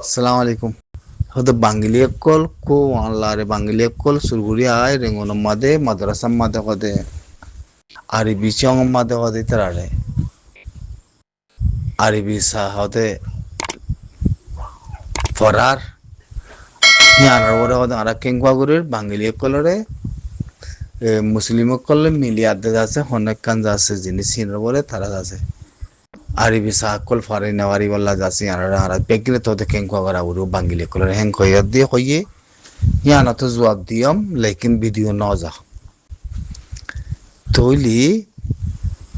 আসসালামু আলাইকুম হয়তো বাঙালি কল কো আল্লাহরে বাঙালি কল সুরগুরি আয় রেঙ্গন মাদে মাদ্রাসা মাদে কদে আরবি চং মাদে কদে তারারে আরবি সাহতে ফরার ইয়ানার বড় কদে আরা কেঙ্গা গুরির বাঙালি কলরে মুসলিম কলে মিলিয়ে আদে যাচ্ছে অনেক কান যাচ্ছে জিনিস সিনের বলে তারা যাচ্ছে আরবি সাকল ফারে নেওয়ারি বল্লা যাচ্ছে ইয়ানারা আরা বেগিনে তো দেখেন কগরা উরু বাঙালি কলরে হেং কইয়া দিয়ে কইয়ে ইয়ানা তো জবাব দিয়ম লেকিন ভিডিও ন যা তৈলি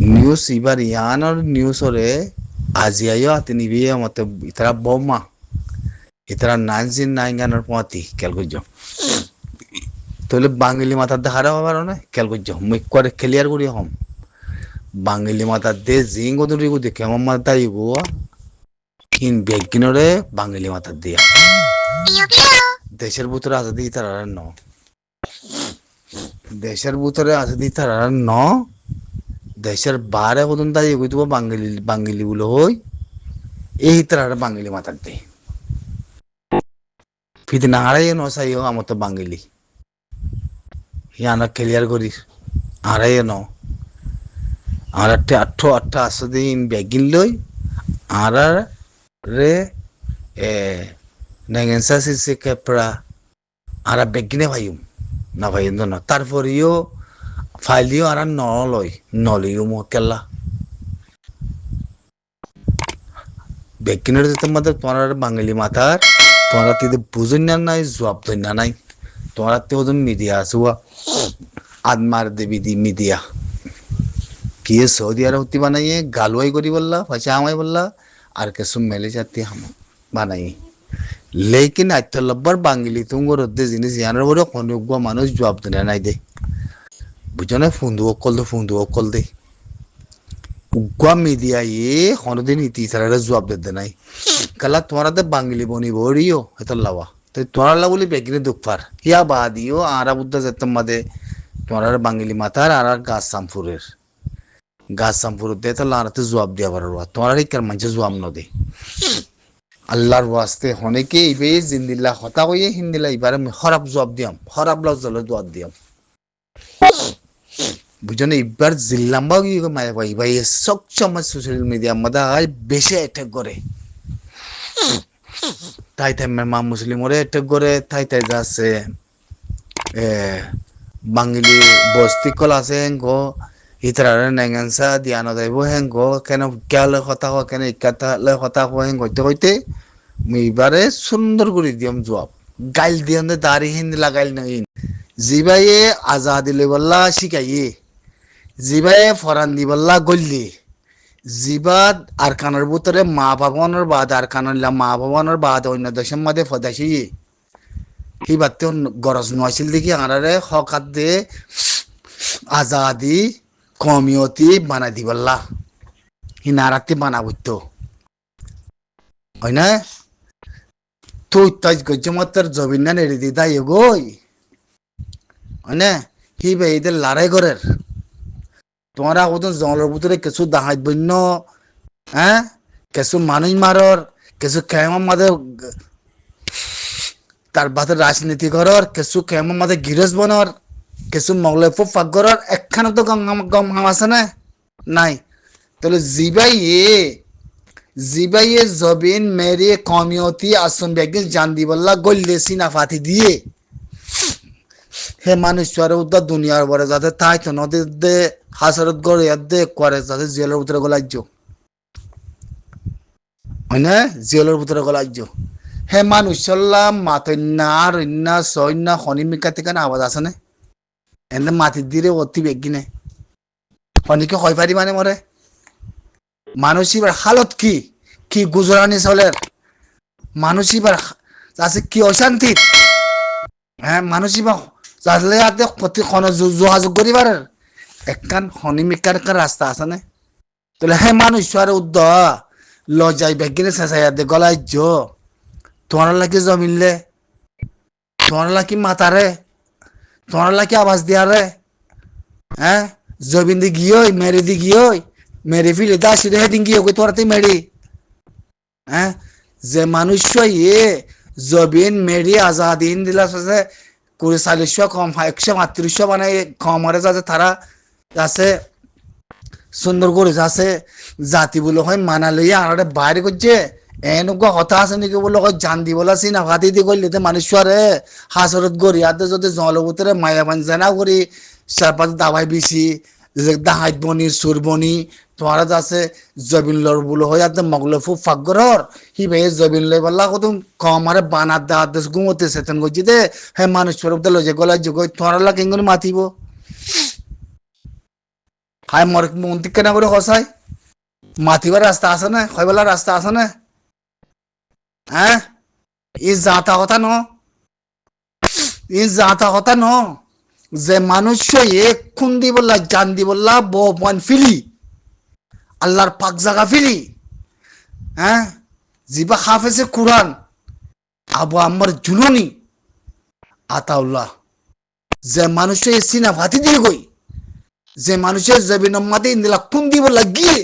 নিউজ এবার ইয়ানোর নিউজরে আজি আইও আতিনি বিয়ে মতে ইতারা বৌমা ইতারা নাইনজিন নাইন গানের পঁয়তি খেয়াল করছো তৈলে বাঙালি মাথার দেখারা হবার না খেয়াল করছো মুখ করে ক্লিয়ার করি হম বাঙালি মাথার দে জিং গদুরি গুদি কেমন মাথা ইগো কিন বেগিনরে বাঙালি মাথার দিয়া দেশের ভিতরে আছে দি তারা ন দেশের ভিতরে আছে দি তারা ন দেশের বারে কদন তাই এগোই দেবো বাঙালি বাঙালি গুলো হই এই তারা বাঙালি মাথার দে ফিতে না হারাই ন চাই আমার তো বাঙালি ইয়ানা ক্লিয়ার করিস হারাই ন আর আঠা আসে দিন বেগিন লই আর রে নেগেন্সা সিসি কেপড়া আর বেগিনে ভাইম না ভাইম না তারপরেও ফাইলিও আর নলয় নলিও মকেলা বেগিনের তোমাদের তোমার বাঙালি মাথার তোমরা তিতে বুঝুন না নাই জবাব ধর না নাই তোমরা তে ওজন মিডিয়া আসুয়া আদমার দেবী দি মিডিয়া কি সৌদি আরব হতে বানাইয়ে গালুয়াই করি বললা পয়সা আমাই বললা আর কিছু মেলে যাতে হাম বানাই লেকিন আত্মলব্বর বাঙালি তুঙ্গর হদ্দে জিনিস ইয়ানোর বড় অনুজ্ঞ মানুষ জবাব দেনা নাই দে বুঝো না ফুন্দু অকল দে উগ্গা মিডিয়া ইয়ে কোনোদিন ইতি সারা জবাব দে নাই কালা তোমারা দে বাঙালি বনি বড়িও এত লাওয়া তো তোমারা বলি বেগিনে দুঃখ পার ইয়া বাদিও আরা বুদ্ধা যেতাম মাদে তোমার বাঙালি মাথার আর গাছ সামপুর দে তো লানাতে জবাব দিয়া পারবা তোমার কার মানুষে জবাব ন দে আল্লাহর ওয়াস্তে হনেকে ইবে জিন্দিল্লা হতা কইয়ে হিন্দিলা এবারে খারাপ জবাব দিয়াম খারাপ লজলে জবাব দিয়াম বুঝনে এবার জিল্লাম্বা কি মায়া ভাই ভাই সবসময় সোশ্যাল মিডিয়া মধ্যে আজ বেশি অ্যাটাক করে তাই মা মুসলিম ওরে অ্যাটাক করে তাই যাচ্ছে বাঙালি বস্তি কল আছে হেঙ্গো ইতরারে নেঙ্গানসা দিয়ানো যাইব হেঙ্গো কেন কেলে কথা হওয়া কেন ইকালে কথা হওয়া হেঙ্গ হইতে এবারে সুন্দর করে দিয়াম জবাব গাইল দিয়াম দে দাড়ি হিন্দি লাগাইল নাই জিবাইয়ে আজাদি লেবল্লা শিখাইয়ে জিবাইয়ে ফরান দিবল্লা গল্লি জিবাদ আর কানের ভিতরে মা ভবনের বাদ আর কানের মা ভবনের বাদ অন্য দেশের মধ্যে ফদাসি সেই বাদতে গরজ নয়ছিল দেখি আনারে হকাত দে আজাদি কমিয়তি বানাই দিবল্লা হি নারাতি বানাবতো হয় না তুই তাই গজ্জমাত্তার জবিন না নেড়ে দি তাই এগোই হয় না হি বে এদের লড়াই করের তোমরা কতজন জঙ্গলের ভিতরে কিছু দাহাত বন্য হ্যাঁ কিছু মানুষ মারর কিছু কেমন মাদের তার বাদে রাজনীতি করর কিছু কেমন মাদে গিরজ বনর কিছু মগলে ফাঁক করর একখানে তো গম আছে না নাই তাহলে জিবাইয়ে জবিন মেরে কমিয়তি আসন বেগিল জান দিবল্লা গল্লে সিনা ফাতি দিয়ে হে মানুষ উদ্ধার দুনিয়ার বড় যাতে তাই তো নদীর দে হাসরত গড়ে দে করে যাতে জেলের ভিতরে গলাজ্য হয় না জেলের ভিতরে গলাজ্য হে মানুষ চললাম মাতন্যা রন্যা সৈন্য শনিমিকা থেকে আওয়াজ আছে না এনে মাটির দিয়ে অতি বেগিনে শনিকে হয় পারি মানে মরে মানুষ এবার হালত কি গুজরানি চলের মানুষ এবার আছে কি অশান্তি হ্যাঁ মানুষ এবার যাতে হাতে প্রতি যোগাযোগ করি পারে একখান শনিমিকার রাস্তা আছে না তাহলে হে মানুষ আর উদ্দ লজাই বেগিনে চেঁচাই দে গলাই তোমার লাগে জমিনলে তোমার লাগে মাতারে তোমার লাগে আওয়াজ দিয়ারে হ্যাঁ জমিন দি গিয়ে মেরে ফিলে দাসি রে দিন গিয়ে তোরাতে মেরি হ্যাঁ যে মানুষ এ জবিন মেরি আজাদিন দিলা আছে 40 কম 132 মানে কম হরে যাচ্ছে তারা আছে সুন্দর করে যাচ্ছে জাতি বলে হয় মানালইয়া আর বাইরে করছে এনেকুৱা কথা আছে নেকি বলে হয় জান দি বলা চিনা ভাতি দি করলে তো মানুষ হাসরত গড়ি আদে যদি জলভূতরে মায়া বান জানা করি চারপাশে দাবাই বিছি দাহাইত বনি সুরবনি তোমার আছে জবিন লর বলে হয় আদে মগলফু ফাগরর হি বে জবিন লই বললা কত কমারে বানাত দা দেশ গুমতে সেতন গজি দে হে মানুষ পরবতে লজে গলা জগই তোমার লা কেঙ্গনি মাতিব হাই মর মন্ত্রী কেনা করে হসাই মাতিবার রাস্তা আছে না কয়বেলা রাস্তা আছে না হ্যাঁ ই জাতা কথা ন ই জাতা কথা ন যে মানুষ এক খুন দি বললা জান দি বললা বন ফিলি আল্লাহর পাক জায়গা ফিলি হ্যাঁ জিবা হাফেজে কুরআন আবু আম্মার জুলুনি আতাউল্লাহ যে মানুষ সিনা ভাতি দিয়ে গই যে মানুষের জবিন মাতে ইন্দিলা খুন দি বললা গিয়ে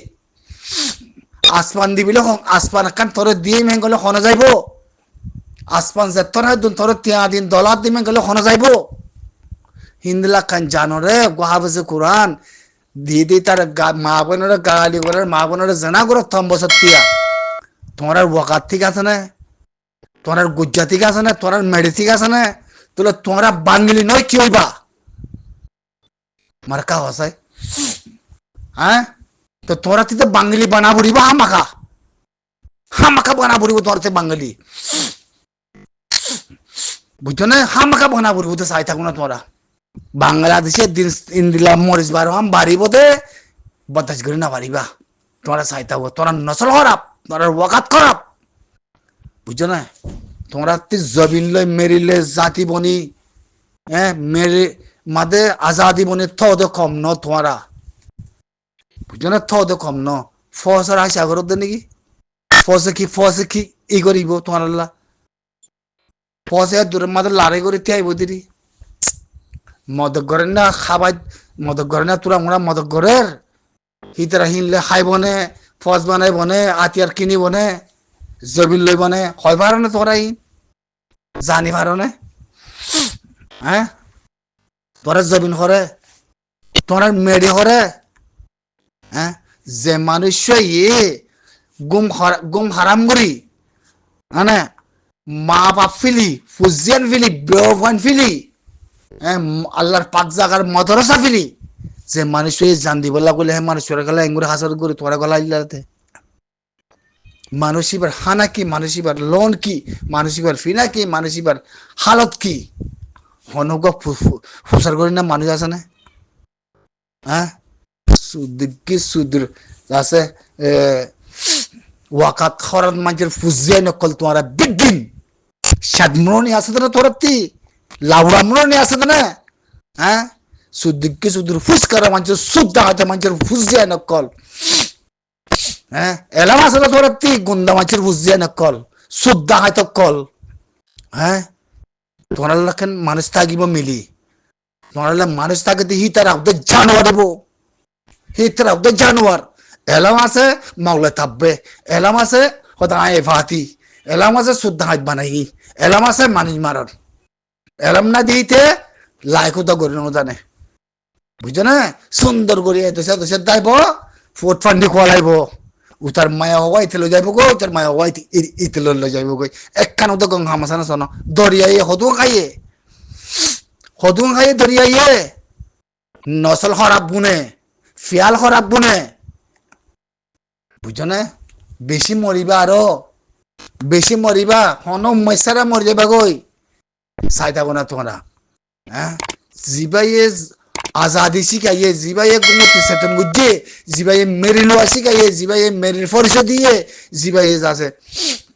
আসমান দিবিলে আসমান কান তোর দিয়ে মেন গলে হনা যাইব আসমান যে তোর তোর তিয়া দিন দলাত দিমে গলে হনা যাইব হিন্দিলা কান জানো রে গোহাবসে কোরআন দিয়ে দিয়ে তার মা বোনের গালি করে মা বোনের জানা করো থম বছর তিয়া তোমার ওয়াকাত ঠিক আছে না তোমার গুজ্জা ঠিক আছে না তোমার মেডি ঠিক আছে না তোলে তোমরা বাঙালি নয় কি হইবা মার্কা হসাই হ্যাঁ তো তোরা তো বাঙালি বানা পড়িব হামাকা বানা পড়িব তোর বাঙালি বুঝছো না হামাকা বানা পড়িব তো চাই থাকো না তোরা বাংলাদেশের দিন ইন্দিলা মরিচ বার হাম বাড়িব দে বদাস করে না পারিবা তোরা চাই থাকো তোরা নসল খারাপ তোরা ওয়াকাত খারাপ বুঝছো না তোমরা জবিন লই মেরিলে জাতি বনি হ্যাঁ মেরে মাদে আজাদি বনি থদ কম ন তোরা বুঝছো না থদ কম ন ফসর আশা করো নাকি ফসে কি ই করিব তোমার ফসে দূরের মাঝে লড়াই করে আইব দিদি মদক করে না খাবাই মদক করে না তোরা মোরা মদক ঘরের হিতরা হিনলে খাই বনে ফস বানাই বনে আতিয়ার কিনি বনে জবিন লই বনে হয় পারো না তোরা জানি পারো না হ্যাঁ তোরা জবিন করে তোরা মেডি করে হ্যাঁ যে মানুষ গুম হারাম করি মানে মা বাপ ফিলি ফুজিয়ান ফিলি বেওয়ান ফিলি আল্লাহর পাক জাগার মদরসা ফিলি যে মানুষ জান দি বললা বলে হ্যাঁ মানুষের গলা এঙ্গুরে হাসর করে তোরা গলা ইল্লাতে মানুষ এবার হানা কি মানুষ এবার লোন কি মানুষ এবার ফিনা কি মানুষ এবার হালত কি হনগ ফুসার করি না মানুষ আছে না হ্যাঁ সুদ্দিকি সুদূর আছে ওয়াকাত খরাত মানুষের ফুজিয়াই নকল তোমারা বিদিন সাদমরনি আছে না তোরতি লাউড়ামরনি আছে না হ্যাঁ সুদ্দিকি সুদূর ফুসকারা মানুষের সুদ্দা হাতে মানুষের ফুজিয়াই নকল হ্যাঁ এলাম আছে না তোরতি গুন্দা মানুষের ফুজিয়াই নকল সুদ্দা হাতে কল হ্যাঁ তোমার লেখেন মানুষ থাকিব মিলি তোমার মানুষ থাকে হিতার আপনাদের জানোয়ার দেবো হিতার আপনাদের জানোয়ার এলাম আছে মাওলা থাকবে এলাম আছে হয়তো আয় ভাতি এলাম আছে শুদ্ধ হাত বানাই এলাম আছে মানুষ মারার এলাম না দিতে লাইক তো করি না জানে বুঝছো না সুন্দর করে দেশে যাইব ফুট ফান্ডি খোয়ালাইব উতার মায়া হওয়া ইতেলে যাইব গো উতার মায়া হওয়া ইতেলে যাইব গই একখানো তো গঙ্গা মাছা না শোনো দরিয়াইয়ে হদু খাইয়ে দরিয়াইয়ে নসল খরাব বুনে ফিয়াল খরাব বুনে বুঝছো না বেশি মরিবা আরো বেশি মরিবা হন মেসারা মরি যাবা গই চাই থাকো না তোমরা হ্যাঁ জিবাইয়ে আজাদি শিখাইয়ে জিবাইয়ে গুমতি সেতন গুজে জিবাইয়ে মেরিল শিখাইয়ে জিবাইয়ে মেরিল পরিচয় দিয়ে জিবাইয়ে আছে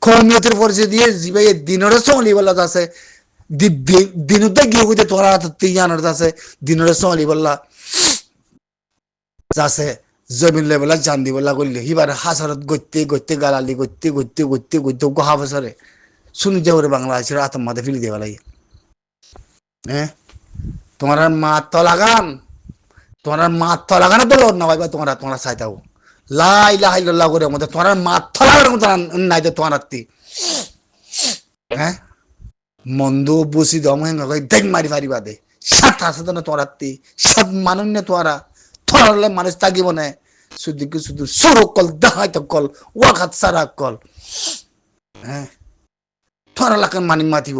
কর্মীয়তের পরিচয় দিয়ে জিবাইয়ে দিনের চলি বলা আছে দিনতে গিয়ে হইতে তোরা তিনজনের আছে দিনের চলি বললা আছে জমিন লেবেলা জান দি বললা করলে হিবার হাসারত গইতে গইতে গালালি গইতে গহা বছরে শুনি যাওরে বাংলাদেশের আতম্মাতে ফিলি দেওয়া লাগে হ্যাঁ তোমার মাত তো লাগান তো লোড না ভাইবা তোমরা চাইতাও লাই লাই লাল্লা করে মধ্যে তোমার মাত লাগানোর মতো নাই যে তোমার হ্যাঁ মন্দ বসি দম দেখ মারি ফারিবা দে সাত আছে তো না তোরাতি সাত মানুষ নে তোরা তোরালে মানুষ থাকিব না শুধু শুধু সরো কল দাহাই তো কল ওয়াখাত সারা কল হ্যাঁ তোরা লাগান মানি মাতিব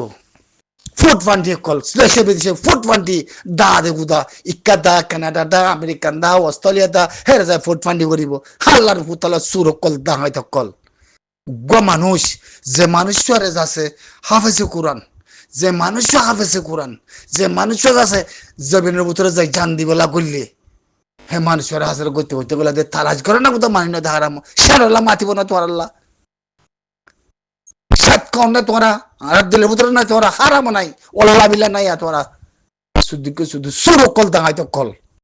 ফুট ফান্ডি কল স্লেশে বেদিছে ফুট ফান্ডি দা দে গুদা ইক্কা দা কানাডা দা আমেরিকান দা অস্ট্রেলিয়া দা হেরে যায় ফুট ফান্ডি করিব হাল্লার ফুতালা সুরো কল দাহাই তো কল মানুষ যে মানুষের আছে হাফেজে কোরআন যে মানুষ হাফেজে কোরআন যে মানুষের আছে জমিনের ভিতরে যাই জান দিবলা করলে হ্যাঁ মানুষের হাজার করতে হইতে গেলে তালাশ করে না কোথাও মানি না হারাম সেরাল্লাহ মাতিব না তোমার আল্লাহ সাত কম না তোরা আর দিলের ভিতরে না তোরা হারামও নাই ওল্লা বিলা নাই তোরা শুধু শুধু সুরকল দাঙাই তো কল